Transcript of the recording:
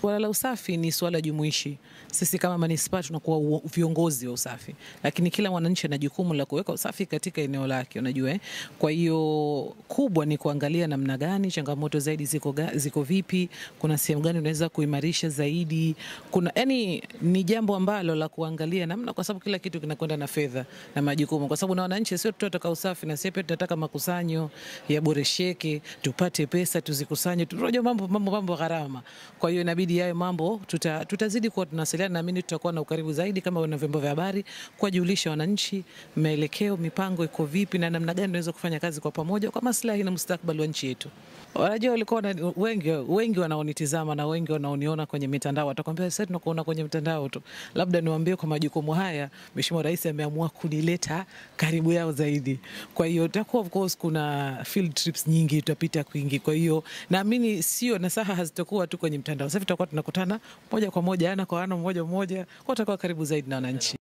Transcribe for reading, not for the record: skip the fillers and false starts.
Swala la usafi ni swala jumuishi. Sisi kama manispaa tunakuwa viongozi wa usafi, lakini kila mwananchi ana jukumu la kuweka usafi katika eneo lake, unajua. Kwa hiyo kubwa ni kuangalia namna gani, changamoto zaidi ziko vipi, kuna sehemu gani unaweza kuimarisha zaidi. Ni jambo ambalo la kuangalia namna, kwa sababu kila kitu kinakwenda na fedha na majukumu, kwa sababu na wananchi sio tunataka usafi, na sisi pia tunataka makusanyo yaboresheke, tupate pesa tuzikusanye, tunajua mambo gharama. Kwa hiyo inabidi hayo mambo tutazidi kuwa tunawasiliana, na mimi tutakuwa na ukaribu zaidi kama wana vyombo vya habari kuwajulisha wananchi maelekeo, mipango iko vipi na namna gani tunaweza kufanya kazi kwa pamoja kwa maslahi na mustakabali wa nchi yetu. Wanajua walikuwa wengi wanaonitizama na wengi wanaoniona kwenye mitandao, watakwambia sasa tunakuona kwenye mitandao tu. Labda niwaambie kwa majukumu haya Mheshimiwa Rais ameamua kunileta karibu yao zaidi. Kwa hiyo takuwa of course kuna field trips nyingi tutapita kwingi. Kwa hiyo naamini sio nasaha hazitakuwa tu kwenye mitandao. Sasa tutakuwa tunakutana moja kwa moja, ana kwa ana, mmoja kwa tutakuwa karibu zaidi na wananchi.